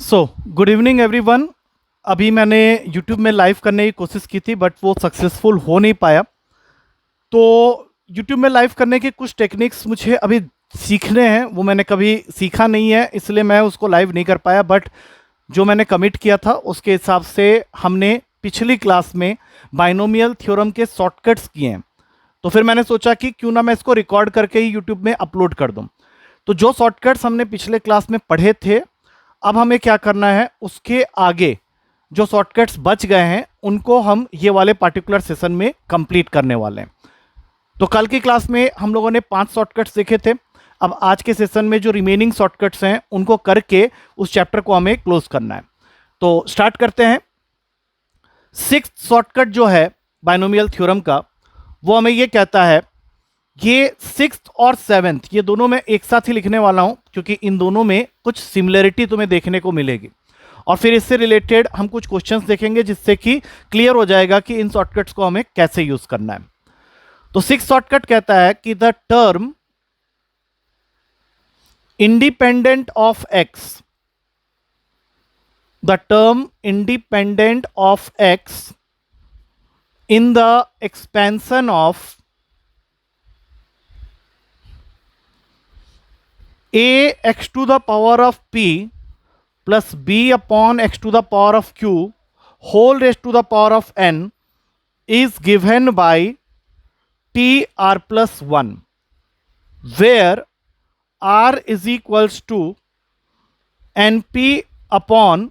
Good evening everyone. अभी मैंने YouTube में लाइव करने की कोशिश की थी बट वो सक्सेसफुल हो नहीं पाया। तो यूट्यूब में लाइव करने के कुछ टेक्निक्स मुझे अभी सीखने हैं, वो मैंने कभी सीखा नहीं है इसलिए मैं उसको लाइव नहीं कर पाया। बट जो मैंने कमिट किया था उसके हिसाब से हमने पिछली क्लास में बाइनोमियल थ्योरम के शॉर्टकट्स किए हैं। तो फिर मैंने सोचा कि क्यों ना मैं इसको रिकॉर्ड करके ही यूट्यूब में अपलोड कर दूं। तो जो शॉर्टकट्स हमने पिछले क्लास में पढ़े थे, अब हमें क्या करना है, उसके आगे जो शॉर्टकट्स बच गए हैं उनको हम ये वाले पार्टिकुलर सेशन में कंप्लीट करने वाले हैं। तो कल की क्लास में हम लोगों ने 5 शॉर्टकट्स देखे थे। अब आज के सेशन में जो रिमेनिंग शॉर्टकट्स हैं उनको करके उस चैप्टर को हमें क्लोज करना है। तो स्टार्ट करते हैं। 6th शॉर्टकट जो है बाइनोमियल थ्योरम का, वो हमें ये कहता है, ये 6th और 7th ये दोनों मैं एक साथ ही लिखने वाला हूं क्योंकि इन दोनों में कुछ सिमिलरिटी तुम्हें देखने को मिलेगी और फिर इससे रिलेटेड हम कुछ क्वेश्चंस देखेंगे जिससे कि क्लियर हो जाएगा कि इन शॉर्टकट्स को हमें कैसे यूज करना है। तो 6th शॉर्टकट कहता है कि the term independent of x, the term independent of x in the expansion of a x to the power of p plus b upon x to the power of q whole raised to the power of n is given by t r plus 1, where r is equals to np upon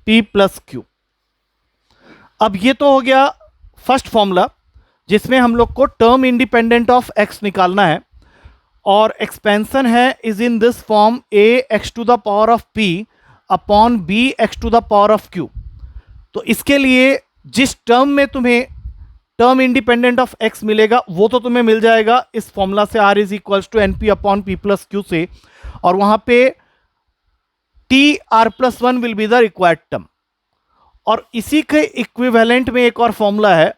p plus q। अब ये तो हो गया first formula जिसमें हम लोग को term independent of x निकालना है और एक्सपेंशन है is in this form a x to the power of p upon b x to the power of q। तो इसके लिए जिस टर्म में तुम्हें टर्म इंडिपेंडेंट ऑफ x मिलेगा वो तो तुम्हें मिल जाएगा इस फॉर्मूला से, r is equals to N P upon P plus Q से, और वहां पे t r plus 1 will be the required term. और इसी के इक्विवेलेंट में एक और फॉर्मूला है,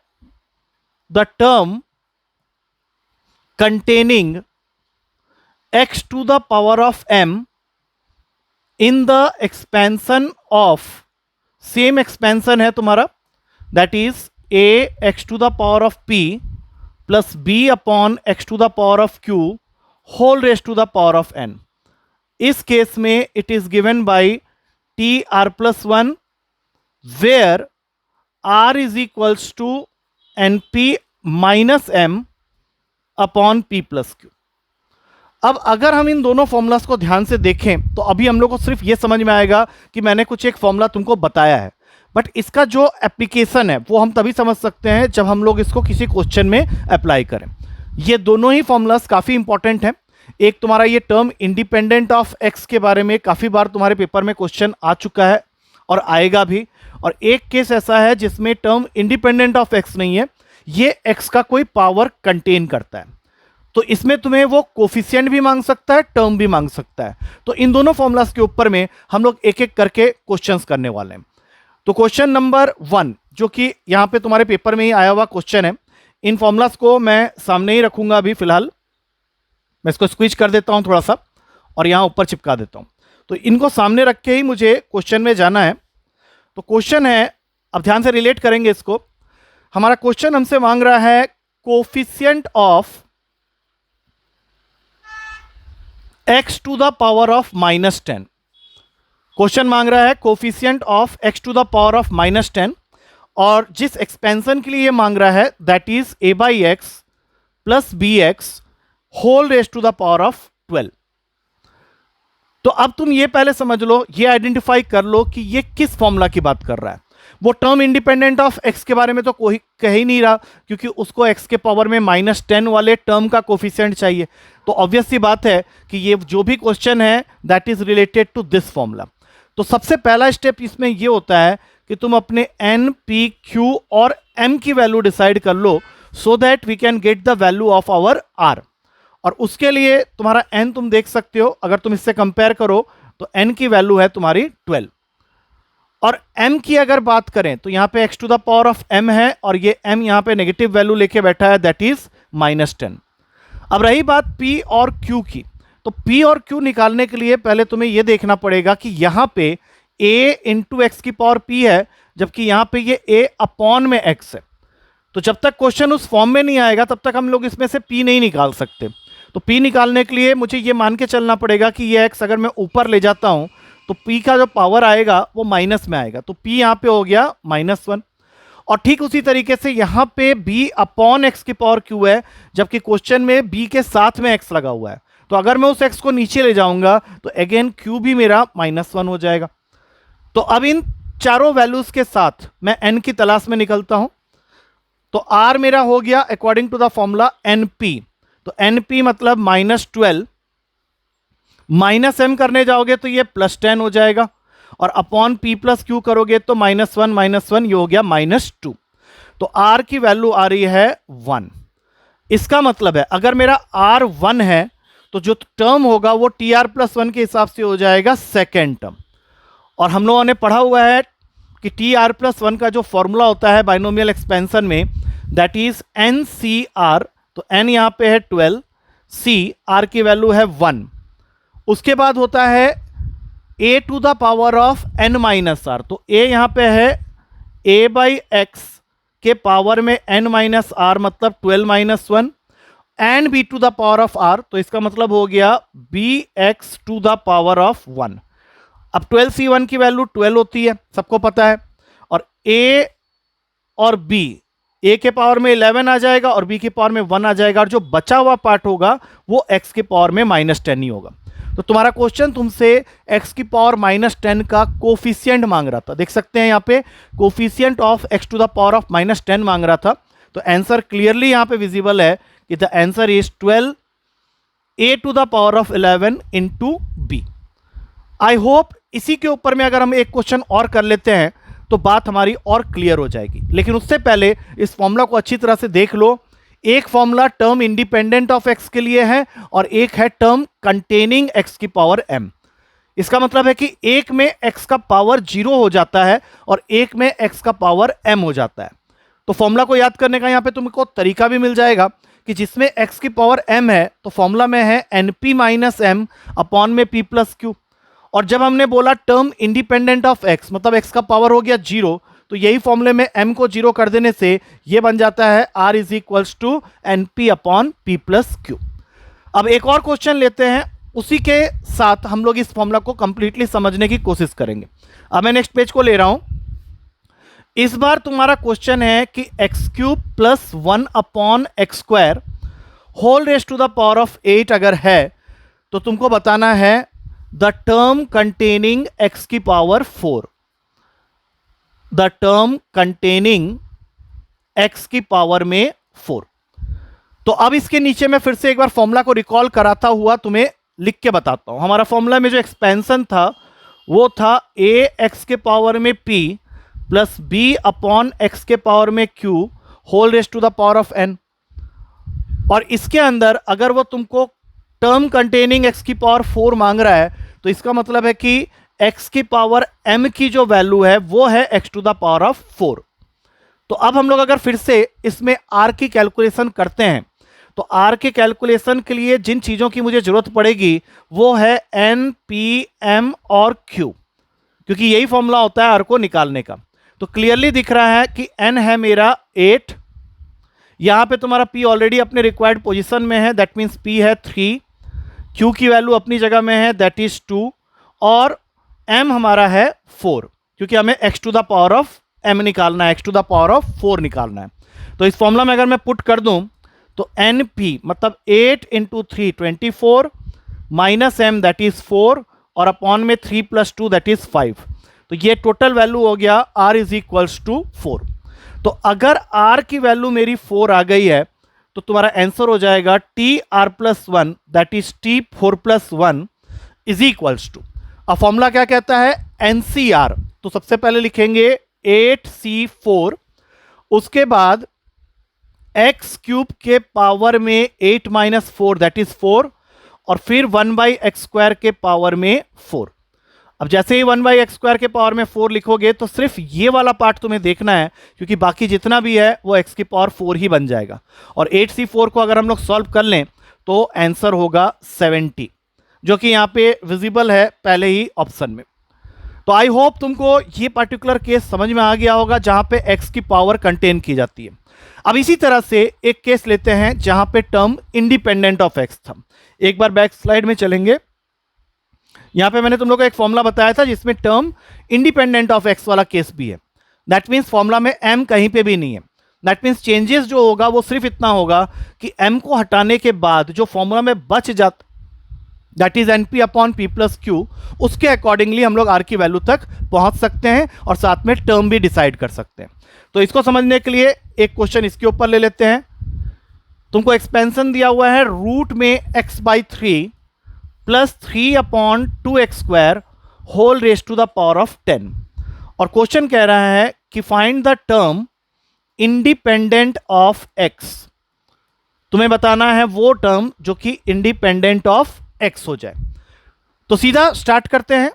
the term containing x to the power of m in the expansion of, same expansion है तुम्हारा, that is a x to the power of p plus b upon x to the power of q whole raise to the power of n। इस case में it is given by t r plus 1 where r is equals to N p minus m upon p plus q। अब अगर हम इन दोनों formulas को ध्यान से देखें तो अभी हम लोग को सिर्फ ये समझ में आएगा कि मैंने कुछ एक फॉर्मूला तुमको बताया है, बट इसका जो एप्लीकेशन है वो हम तभी समझ सकते हैं जब हम लोग इसको किसी क्वेश्चन में अप्लाई करें। ये दोनों ही फॉर्मूलास काफ़ी इंपॉर्टेंट हैं। एक तुम्हारा ये टर्म इंडिपेंडेंट ऑफ एक्स के बारे में काफ़ी बार तुम्हारे पेपर में क्वेश्चन आ चुका है और आएगा भी, और एक केस ऐसा है जिसमें टर्म इंडिपेंडेंट ऑफ एक्स नहीं है, ये एक्स का कोई पावर कंटेन करता है। तो इसमें तुम्हें वो कोफिशिएंट भी मांग सकता है, टर्म भी मांग सकता है। तो इन दोनों फॉर्मूलास के ऊपर में हम लोग एक एक करके क्वेश्चंस करने वाले हैं। तो क्वेश्चन नंबर 1 जो कि यहाँ पे तुम्हारे पेपर में ही आया हुआ क्वेश्चन है, इन फॉर्मूलास को मैं सामने ही रखूंगा अभी फिलहाल। मैं इसको स्क्विच कर देता हूँ थोड़ा सा और यहाँ ऊपर चिपका देता हूँ। तो इनको सामने रख के ही मुझे क्वेश्चन में जाना है। तो क्वेश्चन है, अब ध्यान से रिलेट करेंगे इसको। हमारा क्वेश्चन हमसे मांग रहा है coefficient of x to the power of -10। Question मांग रहा है coefficient of x to the power of -10, और जिस एक्सपेंशन के लिए ये मांग रहा है that is a by x plus b x whole raise to the power of 12। तो अब तुम ये पहले समझ लो, ये आइडेंटिफाई कर लो कि ये किस फॉर्मूला की बात कर रहा है। वो टर्म इंडिपेंडेंट ऑफ एक्स के बारे में तो कोई कह ही नहीं रहा क्योंकि उसको एक्स के पावर में -10 वाले टर्म का कोफिशिएंट चाहिए। तो ऑब्वियस सी बात है कि ये जो भी क्वेश्चन है that is related to this formula. तो सबसे पहला स्टेप इसमें ये होता है कि तुम अपने एन पी क्यू और एम की वैल्यू डिसाइड कर लो so that we can get the value of our r. और उसके लिए तुम्हारा एन तुम देख सकते हो, अगर तुम इससे कंपेयर करो तो एन की वैल्यू है तुम्हारी 12, और m की अगर बात करें तो यहाँ पे x to the power of m है और ये m यहाँ पे नेगेटिव वैल्यू लेके बैठा है दैट इज -10। अब रही बात p और q की, तो P और Q निकालने के लिए पहले तुम्हें यह देखना पड़ेगा कि यहां पे A इंटू एक्स की पावर P है, जबकि यहां पे ये A अपॉन में X है। तो जब तक क्वेश्चन उस फॉर्म में नहीं आएगा तब तक हम लोग इसमें से P नहीं निकाल सकते। तो P निकालने के लिए मुझे ये मान के चलना पड़ेगा कि ये X अगर मैं ऊपर ले जाता हूं तो P का जो पावर आएगा वो माइनस में आएगा, तो P यहां पे हो गया -1। और ठीक उसी तरीके से यहां पे B अपॉन एक्स की पावर Q है, जबकि क्वेश्चन में B के साथ में X लगा हुआ है। तो अगर मैं उस X को नीचे ले जाऊंगा तो अगेन Q भी मेरा -1 हो जाएगा। तो अब इन चारों वैल्यूज के साथ मैं N की तलाश में निकलता हूं। तो R मेरा हो गया according to the formula NP, तो NP मतलब -12, -m करने जाओगे तो ये +10 हो जाएगा, और अपॉन P प्लस Q करोगे तो -1 ये हो गया -2। तो R की वैल्यू आ रही है 1। इसका मतलब है अगर मेरा R 1 है तो जो टर्म होगा वो TR+1 के हिसाब से हो जाएगा सेकेंड टर्म। और हम लोगों ने पढ़ा हुआ है कि TR+1 का जो फॉर्मूला होता है बाइनोमियल एक्सपेंशन में, दैट इज NCR। तो N यहां पे है 12, C R की वैल्यू है 1। उसके बाद होता है A to the power of N minus R। तो A यहां पे है A/x के पावर में N माइनस R मतलब 12 - 1, and B to the power of R, तो इसका मतलब हो गया BX to the power of 1। अब 12C1 की वैल्यू 12 होती है, सबको पता है, और A और B, A के पावर में 11 आ जाएगा और B के पावर में 1 आ जाएगा, और जो बचा हुआ पार्ट होगा वो X के पावर में -10 ही होगा। तो तुम्हारा क्वेश्चन तुमसे X की पावर -10 का कोफिशिएंट मांग रहा था, देख सकते हैं यहाँ पे coefficient of X to the power of -10 मांग रहा था। तो आंसर क्लियरली यहाँ पे विजिबल है कि the answer is 12 A to the power of 11 into B। I hope इसी के ऊपर में अगर हम एक क्वेश्चन और कर लेते हैं तो बात हमारी और क्लियर हो जाएगी, लेकिन उससे पहले इस फॉर्मूला को अच्छी तरह से देख लो। एक formula term independent of x के लिए है और एक है टर्म कंटेनिंग x की पावर m। इसका मतलब है कि एक में x का पावर 0 हो जाता है और एक में x का पावर m हो जाता है। तो फॉर्मूला को याद करने का यहां पे तुमको तरीका भी मिल जाएगा कि जिसमें x की पावर m है तो फॉर्मूला में है np - m अपॉन में p प्लस q। और जब हमने बोला टर्म इंडिपेंडेंट ऑफ x मतलब x का पावर हो गया 0, तो यही फॉर्मूले में m को 0 कर देने से ये बन जाता है r is equals to np upon p plus q। अब एक और क्वेश्चन लेते हैं, उसी के साथ हम लोग इस फॉर्मूला को कंप्लीटली समझने की कोशिश करेंगे। अब मैं नेक्स्ट पेज को ले रहा हूं। इस बार तुम्हारा क्वेश्चन है कि x³ plus 1 upon x² whole raise to the power of 8 अगर है तो तुमको बताना है द टर्म कंटेनिंग x की power 4, the term containing x की पावर में 4। तो अब इसके नीचे मैं फिर से एक बार फॉर्मूला को रिकॉल कराता हुआ तुम्हें लिख के बताता हूं। हमारा फॉर्मूला में जो एक्सपेंशन था वो था a x के पावर में p plus b upon x के पावर में q whole raise to the power of n। और इसके अंदर अगर वो तुमको टर्म कंटेनिंग x की पावर 4 मांग रहा है तो इसका मतलब है कि x की पावर m की जो वैल्यू है वो है x to the power of 4। तो अब हम लोग अगर फिर से इसमें r की कैलकुलेशन करते हैं तो r के कैलकुलेशन के लिए जिन चीज़ों की मुझे जरूरत पड़ेगी वो है n, p, m और q, क्योंकि यही फॉर्मूला होता है r को निकालने का। तो क्लियरली दिख रहा है कि n है मेरा 8, यहां पे तुम्हारा p ऑलरेडी अपने रिक्वायर्ड पोजीशन में है, दैट मीन्स p है 3, q की वैल्यू अपनी जगह में है दैट इज 2, और m हमारा है 4, क्योंकि हमें x to the power of m निकालना है, x to the power of 4 निकालना है। तो इस फॉर्मूला में अगर मैं पुट कर दूं तो np मतलब 8 into 3 24 minus m that is 4 और अपॉन में 3 प्लस 2 दैट इज 5। तो ये टोटल वैल्यू हो गया r इज इक्वल्स टू 4। तो अगर r की वैल्यू मेरी 4 आ गई है तो तुम्हारा आंसर हो जाएगा TR+1 that is T4+1 is equals to. अब फॉर्मूला क्या कहता है NCR, तो सबसे पहले लिखेंगे 8C4, उसके बाद x³ के पावर में 8 - 4 दैट इज 4 और फिर 1/x² के पावर में 4। अब जैसे ही 1/x² के पावर में 4 लिखोगे तो सिर्फ ये वाला पार्ट तुम्हें देखना है, क्योंकि बाकी जितना भी है वो x की पावर 4 ही बन जाएगा। और 8C4 को अगर हम लोग सॉल्व कर लें तो आंसर होगा 70। जो कि यहाँ पे विजिबल है पहले ही ऑप्शन में। तो आई होप तुमको ये पर्टिकुलर केस समझ में आ गया होगा जहां पे x की पावर कंटेन की जाती है। अब इसी तरह से एक केस लेते हैं जहां पे टर्म इंडिपेंडेंट ऑफ x था। एक बार बैक स्लाइड में चलेंगे। यहां पे मैंने तुम लोग को एक फॉर्मूला बताया था जिसमें टर्म इंडिपेंडेंट ऑफ x वाला केस भी है। दैट मीन्स फॉर्मूला में m कहीं पे भी नहीं है। दैट मीन्स चेंजेस जो होगा वो सिर्फ इतना होगा कि m को हटाने के बाद जो फॉर्मूला में बच जाता, that is an P upon P plus Q, उसके अकॉर्डिंगली हम लोग आर की वैल्यू तक पहुंच सकते हैं और साथ में टर्म भी डिसाइड कर सकते हैं। तो इसको समझने के लिए एक क्वेश्चन इसके ऊपर ले लेते हैं। तुमको एक्सपेंशन दिया हुआ है रूट में x/3 plus 3 upon 2x² whole raise to the power of 10, और क्वेश्चन कह रहा है कि find the term independent of x। तुम्हें बताना है वो टर्म जो कि इंडिपेंडेंट ऑफ x हो जाए। तो सीधा स्टार्ट करते हैं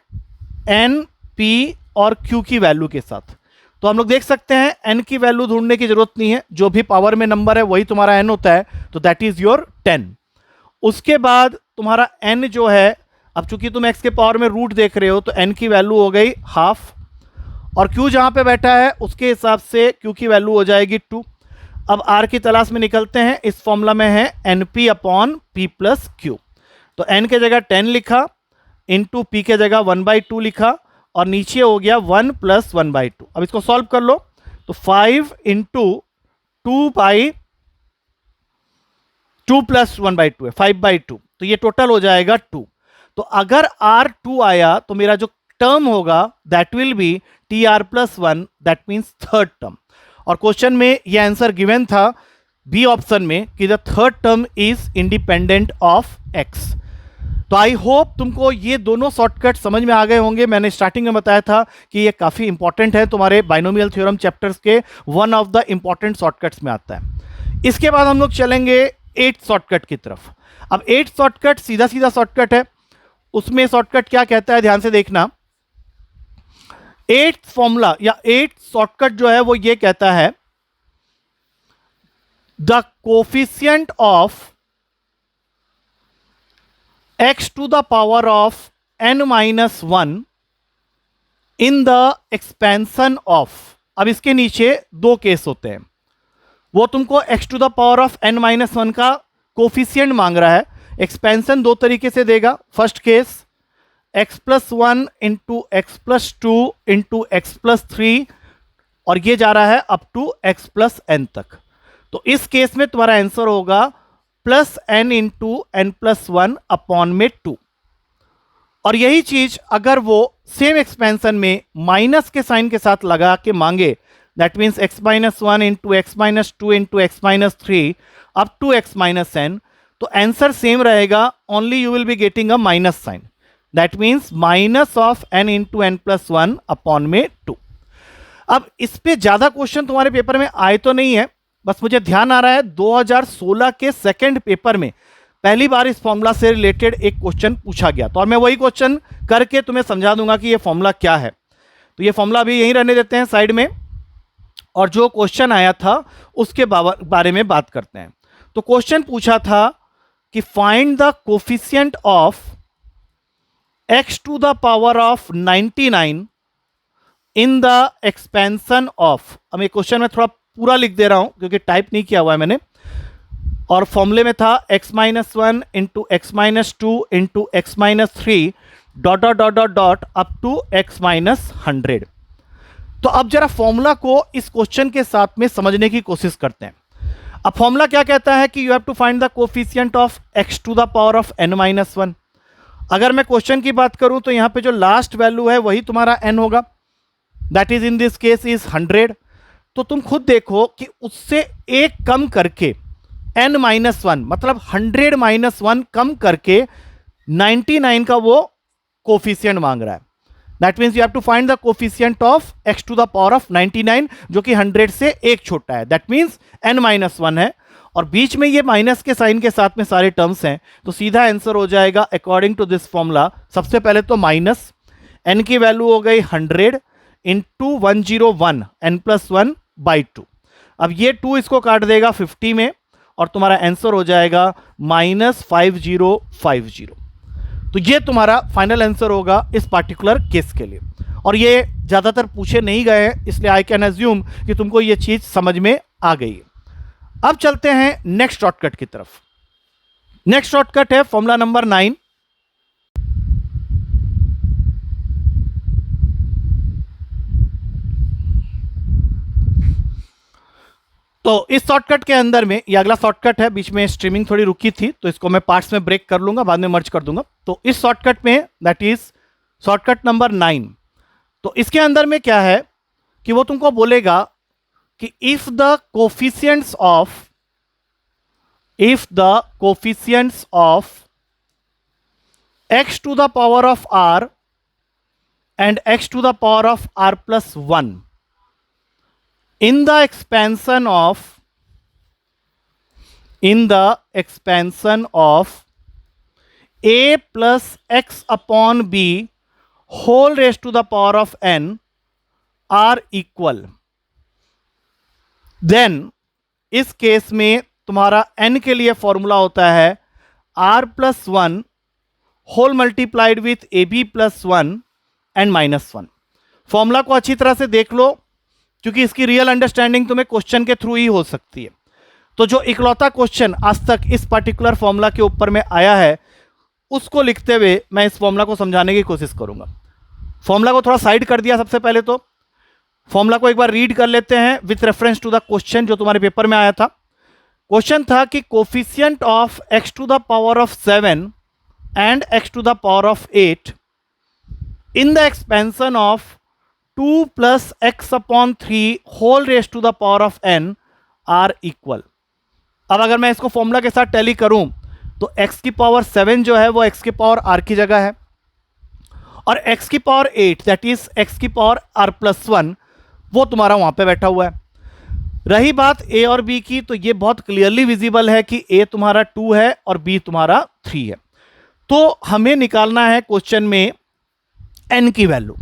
n, p और q की वैल्यू के साथ। तो हम लोग देख सकते हैं n की वैल्यू ढूंढने की जरूरत नहीं है, जो भी पावर में नंबर है वही तुम्हारा n होता है, तो दैट इज योर 10। उसके बाद तुम्हारा n जो है, अब चूंकि तुम x के पावर में रूट देख रहे हो तो n की वैल्यू हो गई हाफ, और q जहां पे बैठा है उसके हिसाब से q की वैल्यू हो जाएगी 2। अब r की तलाश में निकलते हैं। इस फॉर्मूला में है np upon p plus Q. तो n के जगह 10 लिखा, इंटू p के जगह 1/2 लिखा, और नीचे हो गया 1 प्लस 1/2। अब इसको सॉल्व कर लो तो 5 इंटू 2 प्लस 1/2 है, 5/2, तो ये टोटल हो जाएगा 2। तो अगर r 2 आया तो मेरा जो टर्म होगा that will be tr plus 1, that means third term. और क्वेश्चन में ये आंसर गिवन था बी ऑप्शन में कि the third term is independent of x। तो आई होप तुमको ये दोनों शॉर्टकट समझ में आ गए होंगे। मैंने स्टार्टिंग में बताया था कि ये काफ़ी इंपॉर्टेंट है, तुम्हारे बाइनोमियल थ्योरम चैप्टर्स के one of the important shortcuts में आता है। इसके बाद हम लोग चलेंगे 8th शॉर्टकट की तरफ। अब 8th शॉर्टकट सीधा सीधा शॉर्टकट है। उसमें शॉर्टकट क्या कहता है, ध्यान से देखना। 8th फॉर्मूला या 8th शॉर्टकट जो है वो ये कहता है the coefficient of x to the power of n-1 in the expansion of। अब इसके नीचे दो केस होते हैं, वो तुमको x to the power of n-1 का कोफिशिएंट मांग रहा है। एक्सपेंशन दो तरीके से देगा। First case x plus 1 into x plus 2 into x plus 3, और ये जा रहा है up to x plus n तक। तो इस केस में तुम्हारा आंसर होगा plus n into n plus 1 upon में 2। और यही चीज अगर वो सेम एक्सपेंशन में माइनस के साइन के साथ लगा के मांगे, that means x-1 into x-2 into x-3 up to x-n, तो आंसर सेम रहेगा, only you will be getting a minus sign. That means minus of n into n plus 1 upon में 2। अब इस पे ज्यादा क्वेश्चन तुम्हारे पेपर में आए तो नहीं है, बस मुझे ध्यान आ रहा है 2016 के सेकंड पेपर में पहली बार इस फॉर्मूला से रिलेटेड एक क्वेश्चन पूछा गया। तो और मैं वही क्वेश्चन करके तुम्हें समझा दूंगा कि ये फॉर्मूला क्या है। तो ये फॉर्मूला भी यहीं रहने देते हैं साइड में, और जो क्वेश्चन आया था उसके बारे में बात करते हैं। तो क्वेश्चन पूछा था कि find the coefficient of x to the power of 99 in the expansion of. अब ये क्वेश्चन में थोड़ा पूरा लिख दे रहा हूं क्योंकि टाइप नहीं किया हुआ है मैंने, और फॉर्मूले में था x-1 into x-2 into x-3 dot dot dot dot dot up to x-100। तो अब जरा फॉर्मूला को इस क्वेश्चन के साथ में समझने की कोशिश करते हैं। अब फॉर्मूला क्या कहता है कि you have to find the coefficient of x to the power of n-1। अगर मैं क्वेश्चन की बात करूं तो यहां पे जो लास्ट वैल्यू है वही तुम्हारा n होगा, that is in this case is 100। तो तुम खुद देखो कि उससे एक कम करके n-1 मतलब 100-1 कम करके 99 का वो कोफिशिएंट मांग रहा है। That means you have to find the coefficient of x to the power of 99 जो कि 100 से एक छोटा है, दैट मीन्स n-1 है, और बीच में ये माइनस के साइन के साथ में सारे टर्म्स हैं। तो सीधा आंसर हो जाएगा अकॉर्डिंग टू दिस फॉर्मूला, सबसे पहले तो माइनस n की वैल्यू हो गई 100 इंटू 101 n+1/2। अब ये 2 इसको काट देगा 50 में, और तुम्हारा आंसर हो जाएगा -5050। तो तो ये तुम्हारा फाइनल आंसर होगा इस पार्टिकुलर केस के लिए। और ये ज़्यादातर पूछे नहीं गए हैं, इसलिए आई कैन एज्यूम कि तुमको ये चीज़ समझ में आ गई है। अब चलते हैं नेक्स्ट शॉर्टकट की तरफ। नेक्स्ट शॉर्टकट है फॉर्मूला नंबर 9। तो इस शॉर्टकट के अंदर में ये अगला शॉर्टकट है, बीच में स्ट्रीमिंग थोड़ी रुकी थी तो इसको मैं पार्ट्स में ब्रेक कर लूंगा, बाद में मर्ज कर दूंगा। तो इस शॉर्टकट में, दैट इज शॉर्टकट नंबर 9, तो इसके अंदर में क्या है कि वो तुमको बोलेगा कि if the coefficients of x to the power of r and x to the power of r plus 1 in the expansion of a plus x upon b whole raised to the power of n are equal, then इस case में तुम्हारा n के लिए formula होता है r plus 1 whole multiplied with a b plus 1 and -1। Formula को अच्छी तरह से देख लो, क्योंकि इसकी रियल अंडरस्टैंडिंग तुम्हें क्वेश्चन के थ्रू ही हो सकती है। तो जो इकलौता क्वेश्चन आज तक इस पर्टिकुलर फॉर्मूला के ऊपर में आया है, उसको लिखते हुए मैं इस फॉर्मूला को समझाने की कोशिश करूंगा। फॉर्मूला को थोड़ा साइड कर दिया। सबसे पहले तो फॉर्मूला को एक बार रीड कर लेते हैं with reference to the question जो तुम्हारे पेपर में आया था। क्वेश्चन था कि coefficient of x to the power of 7 and x to the power of 8 in the expansion of 2 plus x upon 3 whole raised to the power of n are equal। अब अगर मैं इसको formula के साथ tally करूं तो x की power 7 जो है वो x की पावर r की जगह है, और x की पावर 8 दैट इज x की पावर r प्लस 1 वो तुम्हारा वहां पे बैठा हुआ है। रही बात a और b की, तो ये बहुत क्लियरली विजिबल है कि a तुम्हारा 2 है और b तुम्हारा 3 है। तो हमें निकालना है क्वेश्चन में n की वैल्यू,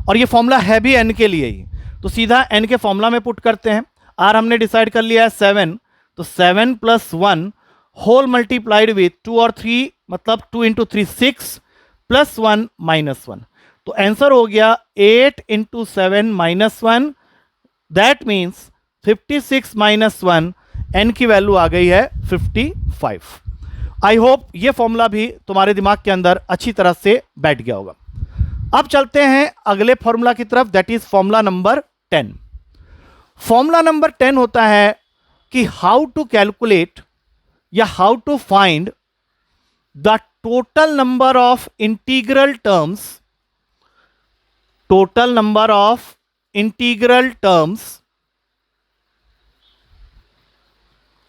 और ये फॉर्मूला है भी n के लिए ही, तो सीधा n के फॉर्मूला में पुट करते हैं। r हमने डिसाइड कर लिया है 7, तो 7 प्लस 1 होल मल्टीप्लाइड विथ 2 और 3, मतलब 2 इंटू 3 6 प्लस 1 माइनस 1। तो आंसर हो गया 8 into 7 minus 1, that means 56 minus 1, n की वैल्यू आ गई है 55। आई होप ये फॉर्मूला भी तुम्हारे दिमाग के अंदर अच्छी तरह से बैठ गया होगा। अब चलते हैं अगले फॉर्मूला की तरफ, that is formula number 10। Formula number 10 होता है कि हाउ टू कैलकुलेट या how to find the total number of integral terms,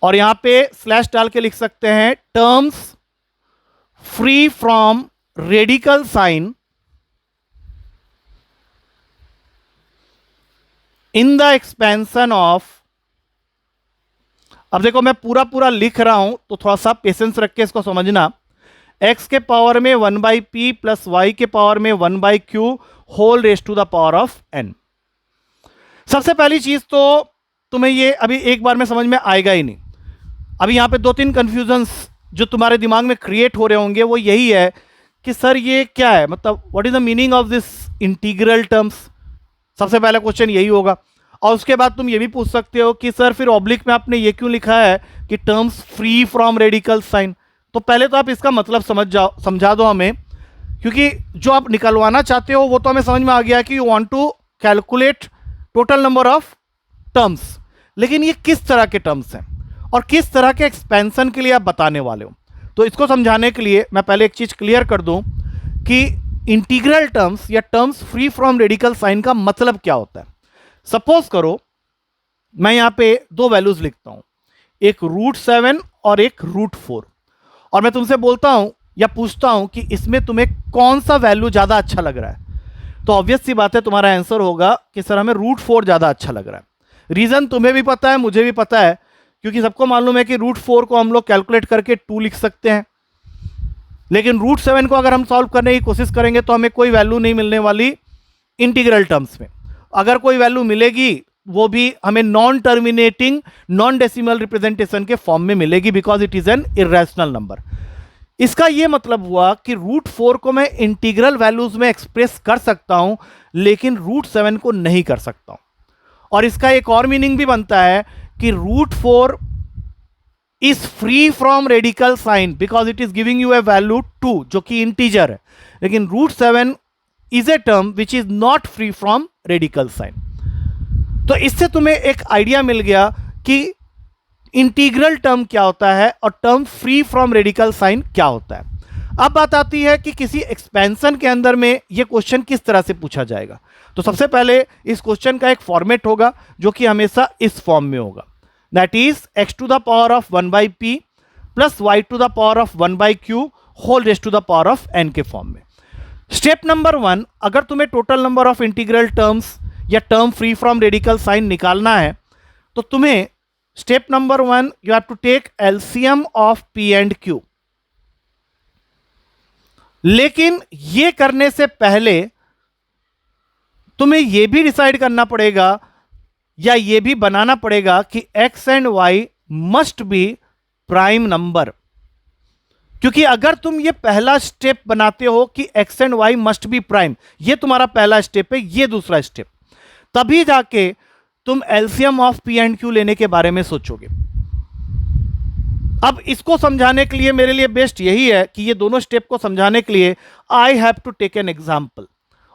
और यहां पे स्लैश डाल के लिख सकते हैं terms free from radical sign in the expansion of. अब देखो मैं पूरा लिख रहा हूं तो थोड़ा सा पेशेंस रख के इसको समझना। x के पावर में 1/p प्लस y के पावर में 1/q whole raise to the power of n। सबसे पहली चीज तो तुम्हें ये अभी एक बार में समझ में आएगा ही नहीं। अभी यहाँ पे 2-3 कंफ्यूजन्स जो तुम्हारे दिमाग में क्रिएट हो रहे होंगे वो यही है कि सर ये क्या है, मतलब what is the meaning of this integral terms. सबसे पहला क्वेश्चन यही होगा, और उसके बाद तुम ये भी पूछ सकते हो कि सर फिर ऑब्लिक में आपने ये क्यों लिखा है कि terms free from radical sign. तो पहले तो आप इसका मतलब समझा दो हमें, क्योंकि जो आप निकलवाना चाहते हो वो तो हमें समझ में आ गया कि you want to calculate total number of terms, लेकिन ये किस तरह के टर्म्स हैं और किस तरह के एक्सपेंशन के लिए आप बताने वाले हो। तो इसको समझाने के लिए मैं पहले एक चीज क्लियर कर दूं कि इंटीग्रल टर्म्स या terms free from radical sign का मतलब क्या होता है। सपोज करो मैं यहां पे 2 वैल्यूज लिखता हूं, एक √7 और एक √4, और मैं तुमसे बोलता हूं या पूछता हूं कि इसमें तुम्हें कौन सा वैल्यू ज्यादा अच्छा लग रहा है, तो ऑब्वियस सी बात है तुम्हारा आंसर होगा कि सर हमें √4 ज्यादा अच्छा लग रहा है। रीजन तुम्हें भी पता है, मुझे भी पता है, क्योंकि सबको मालूम है कि √4 को हम लोग कैलकुलेट करके 2 लिख सकते हैं, लेकिन √7 को अगर हम सॉल्व करने की कोशिश करेंगे तो हमें कोई वैल्यू नहीं मिलने वाली इंटीग्रल टर्म्स में। अगर कोई वैल्यू मिलेगी वो भी हमें non terminating non decimal representation के फॉर्म में मिलेगी, because it is an irrational number. इसका यह मतलब हुआ कि रूट 4 को मैं इंटीग्रल वैल्यूज में एक्सप्रेस कर सकता हूं, लेकिन रूट 7 को नहीं कर सकता हूं। और इसका एक और मीनिंग भी बनता है कि root 4 is free from radical sign because it is giving you a value 2 जो कि इंटीजर है, लेकिन root 7 is a term which is not free from radical sign. तो इससे तुम्हें एक आइडिया मिल गया कि इंटीग्रल टर्म क्या होता है और term free from radical sign क्या होता है। अब बात आती है कि किसी एक्सपेंशन के अंदर में यह क्वेश्चन किस तरह से पूछा जाएगा। तो सबसे पहले इस क्वेश्चन का एक फॉर्मेट होगा जो कि हमेशा इस फॉर्म में होगा, that is x to the power of 1 by p plus y to the power of 1 by q whole raised to the power of n के फॉर्म में। स्टेप नंबर 1, अगर तुम्हें total number of integral terms या term free from radical sign निकालना है तो तुम्हें step number 1 you have to take LCM of p and q। लेकिन यह करने से पहले तुम्हें यह भी डिसाइड करना पड़ेगा या यह भी बनाना पड़ेगा कि x and y must be prime number, क्योंकि अगर तुम ये पहला स्टेप बनाते हो कि x and y must be prime, ये तुम्हारा पहला स्टेप है, ये दूसरा स्टेप, तभी जाके तुम LCM of p and q लेने के बारे में सोचोगे। अब इसको समझाने के लिए मेरे लिए बेस्ट यही है कि ये दोनों स्टेप को समझाने के लिए I have to take an example,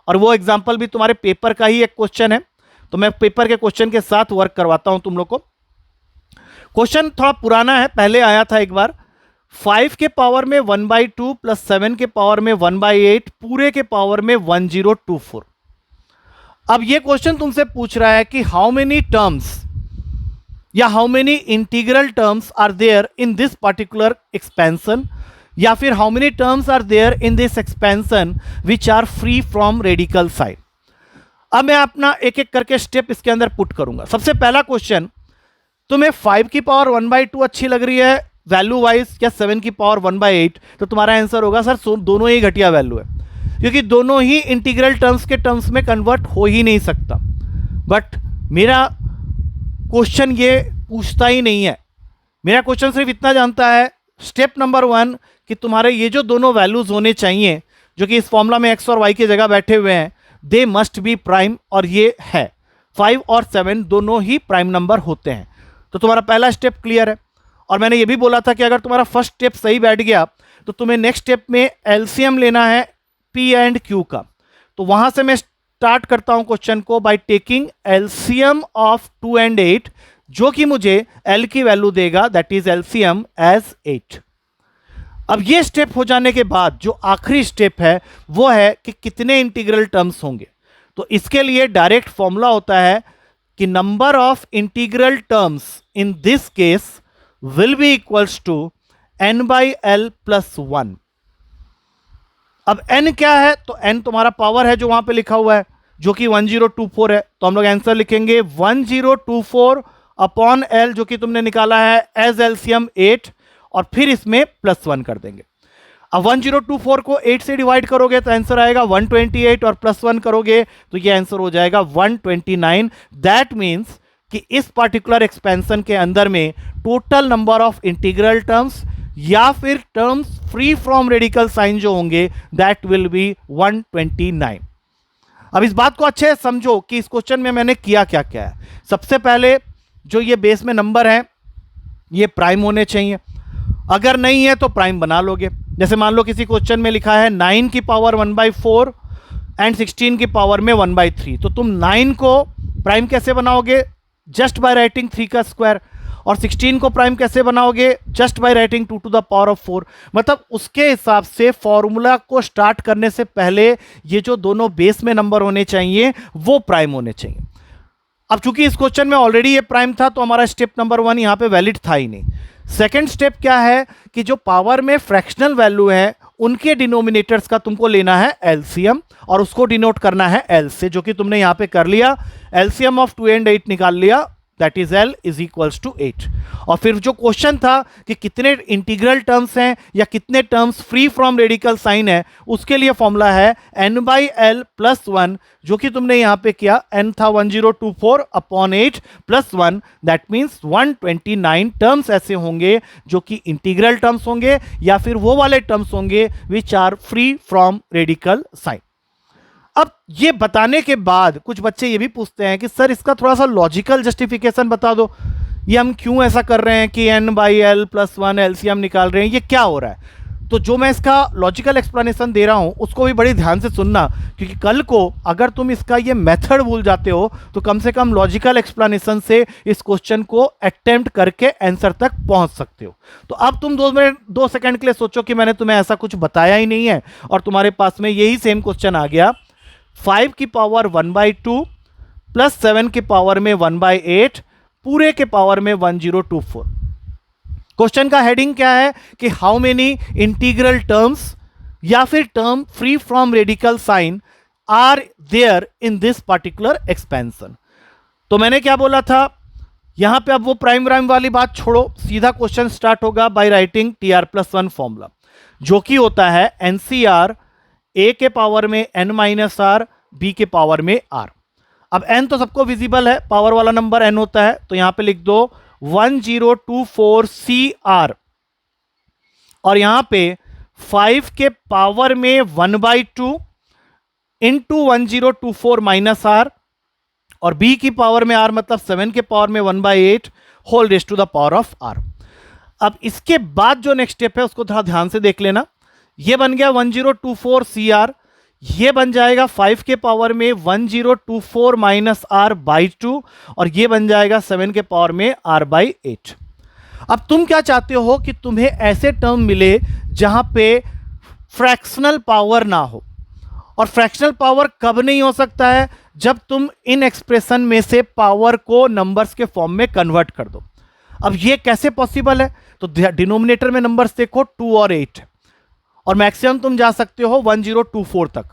और वो एग्जाम्पल भी तुम्हारे पेपर का ही एक क्वेश्चन है। तो मैं पेपर के क्वेश्चन के साथ वर्क करवाता हूं तुम लोग को। क्वेश्चन थोड़ा पुराना है, पहले आया था एक बार। 5 के पावर में 1/2 प्लस 7 के पावर में 1/8 पूरे के पावर में 1024। अब ये क्वेश्चन तुमसे पूछ रहा है कि हाउ मेनी टर्म्स या how many integral terms are there in this particular expansion, या फिर how many terms are there in this expansion which are free from radical sign. अब मैं अपना एक एक करके स्टेप इसके अंदर पुट करूंगा। सबसे पहला क्वेश्चन, तुम्हें 5 की पावर 1/2 अच्छी लग रही है वैल्यू वाइज या 7 की पावर 1/8, तो तुम्हारा आंसर होगा सर दोनों ही घटिया वैल्यू है, क्योंकि दोनों ही इंटीग्रल टर्म्स के टर्म्स में कन्वर्ट हो ही नहीं सकता। बट मेरा क्वेश्चन ये पूछता ही नहीं है, मेरा क्वेश्चन सिर्फ इतना जानता है, स्टेप नंबर 1 कि तुम्हारे ये जो दोनों वैल्यूज होने चाहिए जो कि इस फॉर्मूला में x और y की जगह बैठे हुए हैं, दे मस्ट बी प्राइम, और ये है 5 और 7 दोनों ही प्राइम नंबर होते हैं। तो तुम्हारा पहला स्टेप क्लियर है। और मैंने ये भी बोला था कि अगर तुम्हारा फर्स्ट स्टेप सही बैठ गया तो तुम्हें नेक्स्ट स्टेप में एलसीएम लेना है p एंड q का। तो वहां से मैं स्टार्ट करता हूं क्वेश्चन को by taking LCM of 2 and 8, जो कि मुझे l की वैल्यू देगा, दैट इज एलसीएम एज 8। अब ये स्टेप हो जाने के बाद जो आखिरी स्टेप है वो है कि कितने इंटीग्रल टर्म्स होंगे। तो इसके लिए डायरेक्ट फॉर्मूला होता है कि number of integral terms in this case will be equals to n/l + 1। अब n क्या है, तो n तुम्हारा पावर है जो वहां पे लिखा हुआ है जो कि 1024 है। तो हम लोग आंसर लिखेंगे 1024 अपॉन l, जो कि तुमने निकाला है एज एलसीएम 8, और फिर इसमें +1 कर देंगे। अब 1024 को 8 से डिवाइड करोगे तो आंसर आएगा 128, और +1 करोगे तो ये आंसर हो जाएगा 129। दैट मीन्स कि इस पर्टिकुलर एक्सपेंशन के अंदर में total number of integral terms या फिर terms free from radical sign जो होंगे दैट विल बी 129। अब इस बात को अच्छे से समझो कि इस क्वेश्चन में मैंने किया क्या क्या है। सबसे पहले जो ये बेस में नंबर है ये प्राइम होने चाहिए, अगर नहीं है तो प्राइम बना लोगे। जैसे मान लो किसी क्वेश्चन में लिखा है 9 की पावर 1/4 एंड 16 की पावर में 1/3, तो तुम 9 को प्राइम कैसे बनाओगे, जस्ट बाय राइटिंग 3 का स्क्वायर, और 16 को प्राइम कैसे बनाओगे, just by writing 2 to the power of 4। मतलब उसके हिसाब से फॉर्मूला को स्टार्ट करने से पहले ये जो दोनों बेस में नंबर होने चाहिए वो प्राइम होने चाहिए। अब चूंकि इस क्वेश्चन में ऑलरेडी ये प्राइम था तो हमारा स्टेप नंबर 1 यहां पे वैलिड था ही नहीं। सेकेंड स्टेप क्या है कि जो पावर में फ्रैक्शनल वैल्यू है उनके डिनोमिनेटर्स का तुमको लेना है एलसीएम, और उसको डिनोट करना है एल से, जो कि तुमने यहां पे कर लिया। एलसीएम ऑफ 2 एंड 8 निकाल लिया, that is L is equals to 8। और फिर जो क्वेश्चन था कि कितने इंटीग्रल टर्म्स हैं या कितने terms free from radical sign है, उसके लिए फॉर्मूला है n/L + 1, जो कि तुमने यहां पे किया, n था 1024 अपॉन 8 + 1, दैट मीन्स 129 टर्म्स ऐसे होंगे जो कि इंटीग्रल टर्म्स होंगे या फिर वो वाले टर्म्स होंगे which are free from radical sign. अब ये बताने के बाद कुछ बच्चे ये भी पूछते हैं कि सर इसका थोड़ा सा लॉजिकल जस्टिफिकेशन बता दो, ये हम क्यों ऐसा कर रहे हैं कि n/L + 1 एलसीएम निकाल रहे हैं, ये क्या हो रहा है। तो जो मैं इसका लॉजिकल एक्सप्लेनेशन दे रहा हूं उसको भी बड़ी ध्यान से सुनना, क्योंकि कल को अगर तुम इसका ये मेथड भूल जाते हो तो कम से कम लॉजिकल एक्सप्लेनेशन से इस क्वेश्चन को अटेम्प्ट करके आंसर तक पहुंच सकते हो। तो अब तुम 2 सेकंड के लिए सोचो कि मैंने तुम्हें ऐसा कुछ बताया ही नहीं है और तुम्हारे पास में यही सेम क्वेश्चन आ गया, 5 की पावर 1/2 प्लस 7 की पावर में 1/8 पूरे के पावर में 1024। क्वेश्चन का हेडिंग क्या है कि हाउ मेनी इंटीग्रल टर्म्स या फिर term free from radical sign are there in this particular expansion. तो मैंने क्या बोला था, यहां पे अब वो प्राइम राइम वाली बात छोड़ो, सीधा क्वेश्चन स्टार्ट होगा बाय राइटिंग TR+1 फॉर्मूला, जो कि होता है NCR a के पावर में n-r, b के पावर में r। अब n तो सबको विजिबल है, पावर वाला नंबर n होता है, तो यहां पे लिख दो 1024 CR, और यहां पे 5 के पावर में 1/2 इंटू 1024 माइनस r, और b की पावर में r मतलब 7 के पावर में 1/8 whole raise to the power of r। अब इसके बाद जो नेक्स्ट स्टेप है उसको थोड़ा ध्यान से देख लेना, ये बन गया 1024 CR, ये बन जाएगा 5 के पावर में 1024 माइनस r/2, और ये बन जाएगा 7 के पावर में r/8। अब तुम क्या चाहते हो कि तुम्हें ऐसे टर्म मिले जहां पे फ्रैक्शनल पावर ना हो, और फ्रैक्शनल पावर कब नहीं हो सकता है, जब तुम इन एक्सप्रेशन में से पावर को नंबर्स के फॉर्म में कन्वर्ट कर दो। अब ये कैसे पॉसिबल है, तो डिनोमिनेटर में नंबर्स देखो 2 और 8 है, और मैक्सिमम तुम जा सकते हो 1024 तक।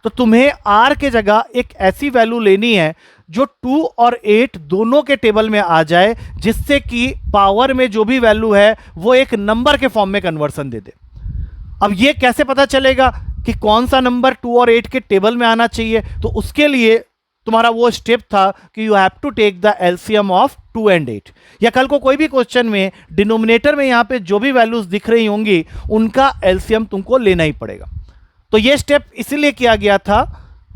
तो तुम्हें r के जगह एक ऐसी वैल्यू लेनी है जो 2 और 8 दोनों के टेबल में आ जाए, जिससे कि पावर में जो भी वैल्यू है वो एक नंबर के फॉर्म में कन्वर्सन दे दे। अब ये कैसे पता चलेगा कि कौन सा नंबर 2 और 8 के टेबल में आना चाहिए, तो उसके लिए तुम्हारा वो स्टेप था कि you have to take the LCM of 2 and 8, या कल को कोई भी क्वेश्चन में डिनोमिनेटर में यहां पे जो भी वैल्यूज दिख रही होंगी उनका एलसीएम तुमको लेना ही पड़ेगा। तो ये स्टेप इसीलिए किया गया था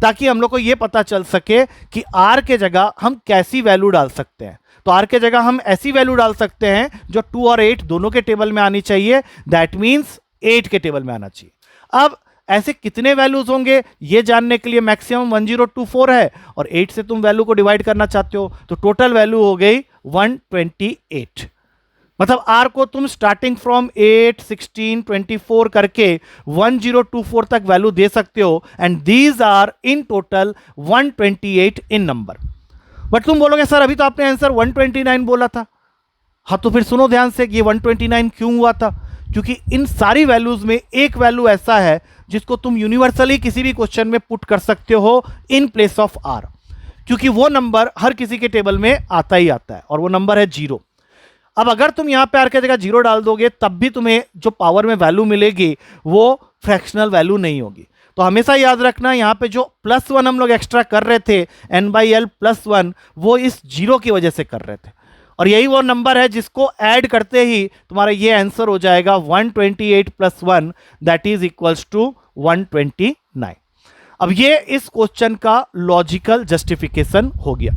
ताकि हम लोग को ये पता चल सके कि r के जगह हम कैसी वैल्यू डाल सकते हैं। तो r के जगह हम ऐसी वैल्यू डाल सकते हैं जो 2 और 8 दोनों के टेबल में आनी चाहिए, दैट मीन्स 8 के टेबल में आना चाहिए। अब ऐसे कितने वैल्यूज होंगे ये जानने के लिए मैक्सिमम 1024 है, और 8 से तुम वैल्यू को डिवाइड करना चाहते हो, तो टोटल वैल्यू हो गई 128। मतलब r को तुम स्टार्टिंग फ्रॉम 8, 16, 24 करके 1024 तक वैल्यू दे सकते हो, and these are in total 128 in number. But तुम बोलोगे सर अभी तो आपने आंसर 129 बोला था। हाँ, तो फिर सुनो ध्यान से, ये 129 क्यों हुआ था, क्योंकि इन सारी वैल्यूज में एक वैल्यू ऐसा है जिसको तुम यूनिवर्सली किसी भी क्वेश्चन में पुट कर सकते हो इन प्लेस ऑफ r, क्योंकि वो नंबर हर किसी के टेबल में आता ही आता है, और वो नंबर है 0। अब अगर तुम यहां पे r की जगह 0 डाल दोगे तब भी तुम्हें जो पावर में वैल्यू मिलेगी वो फ्रैक्शनल वैल्यू नहीं होगी। तो हमेशा याद रखना, यहां पे जो +1 हम लोग एक्स्ट्रा कर रहे थे n/L + 1, वो इस 0 की वजह से कर रहे थे, और यही वो नंबर है जिसको ऐड करते ही तुम्हारा ये आंसर हो जाएगा 128 + 1, दैट इज इक्वल्स टू 129। अब ये इस क्वेश्चन का लॉजिकल जस्टिफिकेशन हो गया।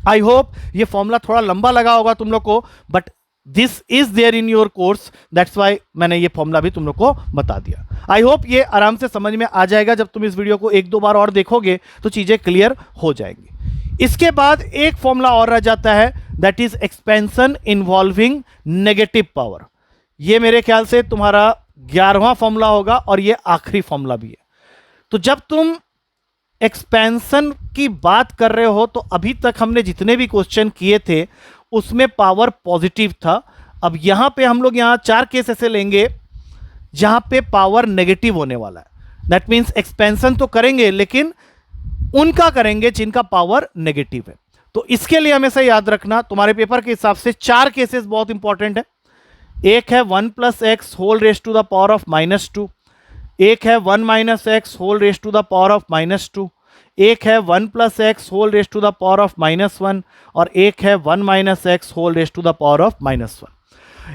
आई होप ये फॉर्मूला थोड़ा लंबा लगा होगा तुम लोग को, but this is there in your course, that's why मैंने ये फॉर्मूला भी तुम लोग को बता दिया। आई होप ये आराम से समझ में आ जाएगा, जब तुम इस वीडियो को 1-2 बार और देखोगे तो चीजें क्लियर हो जाएंगी। इसके बाद एक फॉर्मूला और रह जाता है, that is expansion involving negative power. ये मेरे ख्याल से तुम्हारा 11वां फॉर्मूला होगा और ये आखिरी फॉर्मूला भी है। तो जब तुम एक्सपेंशन की बात कर रहे हो तो अभी तक हमने जितने भी क्वेश्चन किए थे उसमें पावर पॉजिटिव था। अब यहां पे हम लोग यहां 4 केस ऐसे लेंगे जहां पे पावर नेगेटिव होने वाला है। दैट मीन्स एक्सपेंशन तो करेंगे लेकिन उनका करेंगे जिनका पावर नेगेटिव है। तो इसके लिए हमेशा याद रखना, तुम्हारे पेपर के हिसाब से 4 केसेस बहुत इंपॉर्टेंट है। एक है 1 plus x whole raise to the power of -2, एक है 1 minus x whole raise to the power of -2, एक है 1 plus x whole raise to the power of -1 और एक है 1 minus x whole raise to the power of -1।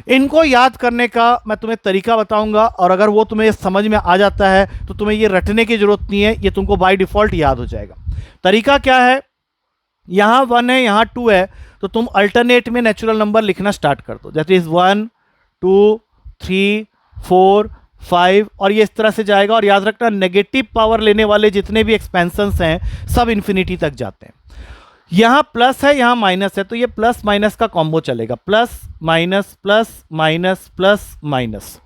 इनको याद करने का मैं तुम्हें तरीका बताऊंगा, और अगर वो तुम्हें समझ में आ जाता है तो तुम्हें ये रटने की जरूरत नहीं है, ये तुमको बाय डिफॉल्ट याद हो जाएगा। तरीका क्या है, यहाँ 1 है, यहाँ 2 है, तो तुम अल्टरनेट में नेचुरल नंबर लिखना स्टार्ट कर दो, दैट इज 1 2 3 4 5 और ये इस तरह से जाएगा। और याद रखना, नेगेटिव पावर लेने वाले जितने भी एक्सपेंशंस हैं सब इन्फिनिटी तक जाते हैं। यहां प्लस है, यहां माइनस है, तो ये प्लस माइनस का कॉम्बो चलेगा, plus minus plus minus plus minus.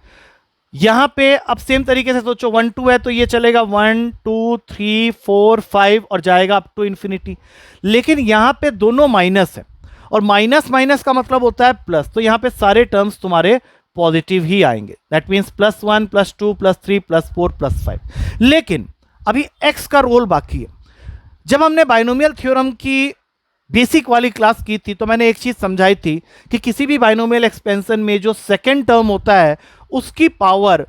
यहां पे अब सेम तरीके से सोचो, 1 2 है तो ये चलेगा 1 2 3 4 5 और जाएगा अप टू इन्फिनिटी। लेकिन यहां पे दोनों माइनस है और माइनस माइनस का मतलब होता है प्लस, तो यहां पे सारे टर्म्स तुम्हारे पॉजिटिव ही आएंगे, दैट मीन्स +1 +2 +3 +4 +5। लेकिन अभी x का रोल बाकी है। जब हमने बाइनोमियल थ्योरम की बेसिक वाली क्लास की थी तो मैंने एक चीज समझाई थी कि किसी भी बाइनोमियल एक्सपेंशन में जो सेकंड टर्म होता है उसकी पावर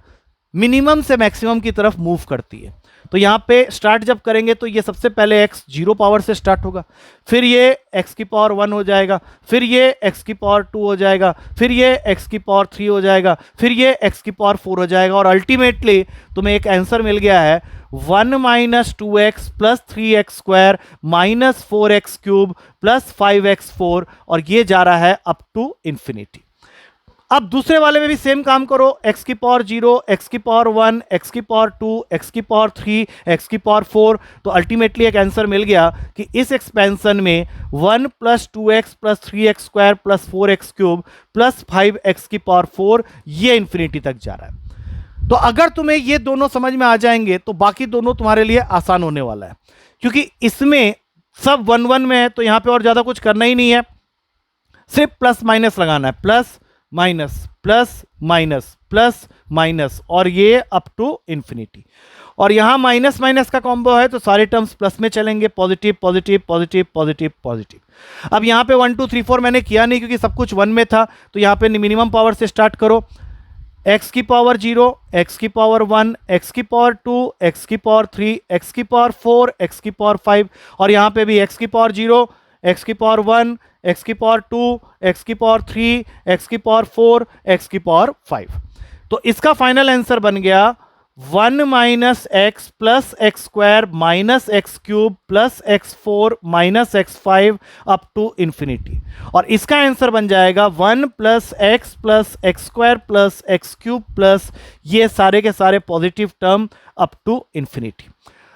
मिनिमम से मैक्सिमम की तरफ मूव करती है। तो यहाँ पे स्टार्ट जब करेंगे तो ये सबसे पहले x 0 पावर से स्टार्ट होगा, फिर ये x की पावर 1 हो जाएगा, फिर ये x की पावर 2 हो जाएगा, फिर ये x की पावर 3 हो जाएगा, फिर ये x की पावर 4 हो जाएगा और अल्टीमेटली तुम्हें एक आंसर मिल गया है 1 minus 2x plus 3x square minus 4x cube plus 5x4 और ये जा रहा है अप टू इंफिनिटी। अब दूसरे वाले में भी सेम काम करो, x की पावर 0, x की पावर 1, x की पावर 2, x की पावर 3, x की पावर 4, तो अल्टीमेटली एक आंसर मिल गया कि इस एक्सपेंशन में 1 plus 2x plus 3x square plus 4x cube plus 5x की पावर 4 ये इंफिनिटी तक जा रहा है। तो अगर तुम्हें ये दोनों समझ में आ जाएंगे तो बाकी दोनों तुम्हारे लिए आसान होने वाला है, क्योंकि इसमें सब 1 1 में है तो यहां पे और ज्यादा कुछ करना ही नहीं है, सिर्फ प्लस माइनस लगाना है, plus minus plus minus plus minus और ये अप टू इंफिनिटी। और यहां माइनस माइनस का कॉम्बो है तो सारे टर्म्स प्लस में चलेंगे, positive positive positive positive positive. अब यहां पे 1 2 3 4 मैंने किया नहीं क्योंकि सब कुछ 1 में था, तो यहां पे मिनिमम पावर से स्टार्ट करो, x की पावर 0, x की पावर 1, x की पावर 2, x की पावर 3, x की पावर 4, x की पावर 5 और यहां पे भी x की पावर 0, x की पावर 1, x की पावर 2, x की पावर 3, x की पावर 4, x की पावर 5। तो इसका फाइनल आंसर बन गया 1 minus x plus x square minus x cube plus x4 minus x5 up to infinity. और इसका आंसर बन जाएगा 1 plus x plus x square plus x cube plus ये सारे के सारे positive term up to infinity.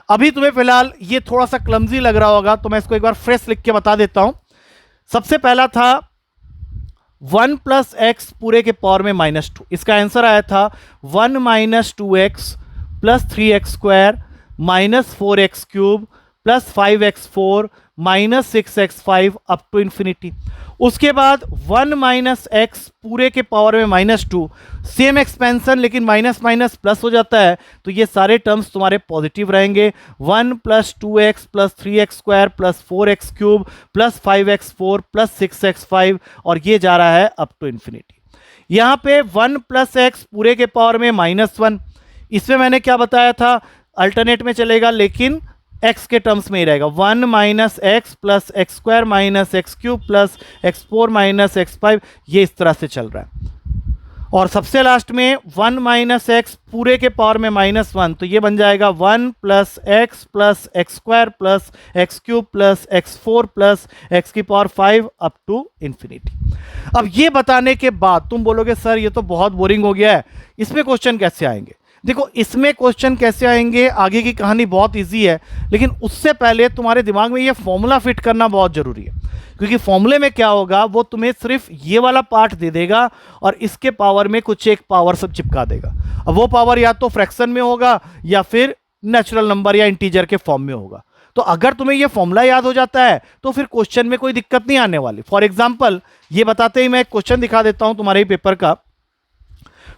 अभी तुम्हें फिलहाल ये थोड़ा सा क्लमजी लग रहा होगा तो मैं इसको एक बार फ्रेश लिख के बता देता हूं। सबसे पहला था 1 प्लस एक्स पूरे के पावर में -2, इसका आंसर आया था 1 minus 2x plus 3x square minus 4x cube plus 5x4 minus 6x5 up to infinity. उसके बाद 1 माइनस एक्स पूरे के पावर में -2, सेम एक्सपेंशन लेकिन माइनस माइनस प्लस हो जाता है तो ये सारे टर्म्स तुम्हारे पॉजिटिव रहेंगे, 1 plus 2x plus 3x square plus 4x cube plus 5x4 plus 6x5 और ये जा रहा है अप टू इंफिनिटी। यहाँ पे 1 प्लस एक्स पूरे के पावर में -1, इसमें मैंने क्या बताया था, अल्टरनेट में चलेगा लेकिन x के टर्म्स में ही रहेगा, 1 minus x plus x square minus x cube plus x4 minus x5 ये इस तरह से चल रहा है। और सबसे लास्ट में 1 माइनस एक्स पूरे के पावर में -1 तो ये बन जाएगा 1 plus x square plus x cube plus x4 plus x की पावर 5 अप टू इंफिनिटी। अब ये बताने के बाद तुम बोलोगे सर ये तो बहुत बोरिंग हो गया है, इसमें क्वेश्चन कैसे आएंगे? देखो इसमें क्वेश्चन कैसे आएंगे, आगे की कहानी बहुत इजी है, लेकिन उससे पहले तुम्हारे दिमाग में ये फॉर्मूला फिट करना बहुत जरूरी है, क्योंकि फॉर्मूले में क्या होगा वो तुम्हें सिर्फ ये वाला पार्ट दे देगा और इसके पावर में कुछ एक पावर सब चिपका देगा। अब वो पावर या तो फ्रैक्शन में होगा या फिर नेचुरल नंबर या इंटीजर के फॉर्म में होगा। तो अगर तुम्हें ये फॉर्मूला याद हो जाता है तो फिर क्वेश्चन में कोई दिक्कत नहीं आने वाली। फॉर एग्जाम्पल ये बताते ही मैं एक क्वेश्चन दिखा देता हूं तुम्हारे पेपर का।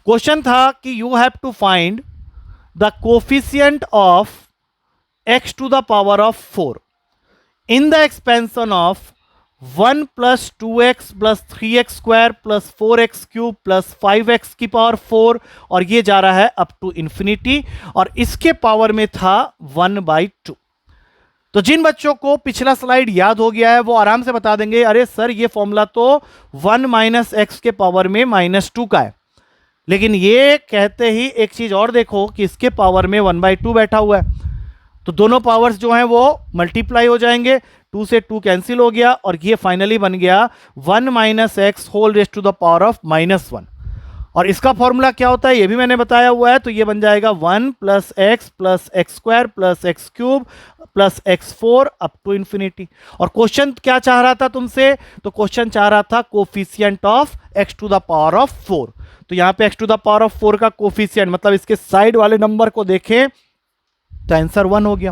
क्वेश्चन था कि you have to find the coefficient of x to the power of 4 in the expansion of 1 plus 2x plus 3x square plus 4x cube plus 5x की पावर 4, और ये जा रहा है अप टू इंफिनिटी, और इसके पावर में था 1/2। तो जिन बच्चों को पिछला स्लाइड याद हो गया है वो आराम से बता देंगे, अरे सर ये फॉर्मूला तो 1 माइनस एक्स के पावर में -2 का है। लेकिन ये कहते ही एक चीज और देखो कि इसके पावर में 1/2 बैठा हुआ है, तो दोनों पावर्स जो हैं वो मल्टीप्लाई हो जाएंगे, 2 से 2 कैंसिल हो गया, और ये फाइनली बन गया 1 minus x whole raise to the power of -1। और इसका फॉर्मूला क्या होता है ये भी मैंने बताया हुआ है, तो ये बन जाएगा 1 plus x square plus x cube plus x4 up to infinity. और क्वेश्चन क्या चाह रहा था तुमसे, तो क्वेश्चन चाह रहा था coefficient of x to the power of 4। तो यहां पे x to the power of 4 का कोफिशिएंट मतलब इसके साइड वाले नंबर को देखें तो आंसर 1 हो गया।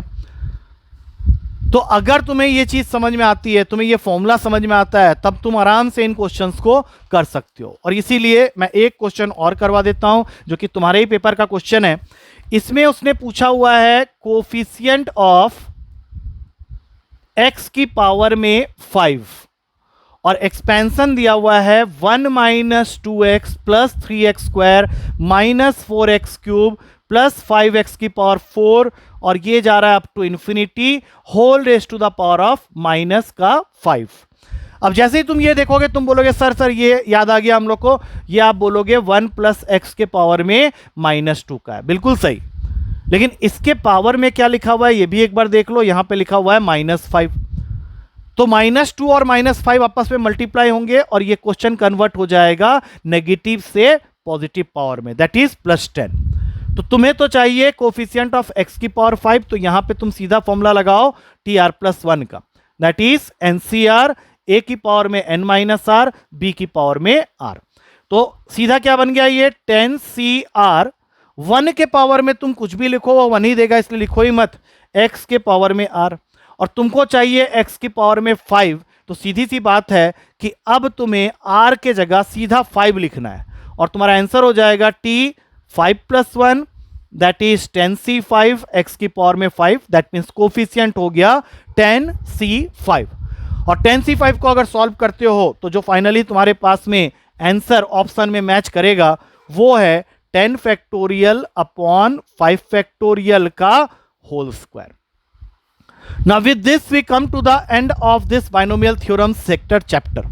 तो अगर तुम्हें ये चीज समझ में आती है, तुम्हें ये फॉर्मूला समझ में आता है, तब तुम आराम से इन क्वेश्चंस को कर सकते हो। और इसीलिए मैं एक क्वेश्चन और करवा देता हूं जो कि तुम्हारे ही पेपर का क्वेश्चन है। इसमें उसने पूछा हुआ है कोफिशिएंट ऑफ x की पावर में 5, और एक्सपेंशन दिया हुआ है 1 minus 2x plus 3x square minus 4x cube plus 5x की पावर 4, और ये जा रहा है up to infinity whole raise to the power of -5। अब जैसे ही तुम ये देखोगे तुम बोलोगे सर ये याद आ गया हम लोग को, ये आप बोलोगे 1 प्लस एक्स के पावर में -2 का है, बिल्कुल सही। लेकिन इसके पावर में क्या लिखा हुआ है ये भी एक बार देख लो, यहां पे लिखा हुआ है -5। तो -2 और -5 आपस में मल्टीप्लाई होंगे और ये क्वेश्चन कन्वर्ट हो जाएगा नेगेटिव से पॉजिटिव पावर में, दैट इज +10। तो तुम्हें तो चाहिए कोफिशिएंट ऑफ x की पावर 5, तो यहां पे तुम सीधा फॉर्मूला लगाओ tr+1 का, दैट इज NCR a की पावर में n-r b की पावर में r। तो सीधा क्या बन गया ये 10CR, 1 के पावर में तुम कुछ भी लिखो वो 1 ही देगा, इसलिए लिखो ही मत, x के पावर में r, और तुमको चाहिए x की पावर में 5, तो सीधी सी बात है कि अब तुम्हें r के जगह सीधा 5 लिखना है, और तुम्हारा आंसर हो जाएगा t5+1 that is 10C5 x की पावर में 5, दैट मीन्स कोफिशिएंट हो गया 10C5। और 10C5 को अगर सॉल्व करते हो तो जो फाइनली तुम्हारे पास में आंसर ऑप्शन में मैच करेगा वो है 10 फैक्टोरियल अपॉन 5 फैक्टोरियल का whole square. Now with this we come to the end of this binomial theorem sector chapter।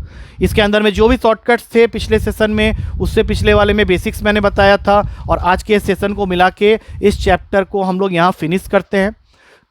इसके अंदर में जो भी शॉर्टकट्स थे पिछले सेशन में, उससे पिछले वाले में बेसिक्स मैंने बताया था, और आज के सेशन को मिला के इस चैप्टर को हम लोग यहाँ फिनिश करते हैं।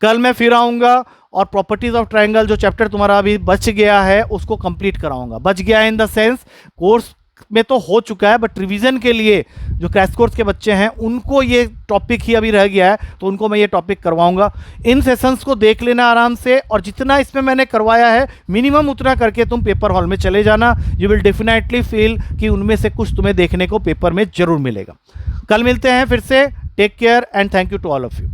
कल मैं फिर आऊँगा और प्रॉपर्टीज ऑफ ट्रायंगल जो चैप्टर तुम्हारा अभी बच गया है उसको कंप्लीट कराऊंगा। बच गया है इन द सेंस कोर्स में तो हो चुका है, बट रिवीजन के लिए जो क्रैश कोर्स के बच्चे हैं उनको ये टॉपिक ही अभी रह गया है, तो उनको मैं ये टॉपिक करवाऊंगा। इन सेशंस को देख लेना आराम से, और जितना इसमें मैंने करवाया है मिनिमम उतना करके तुम पेपर हॉल में चले जाना। यू विल डेफिनेटली फील कि उनमें से कुछ तुम्हें देखने को पेपर में जरूर मिलेगा। कल मिलते हैं फिर से। Take care and thank you to all of you.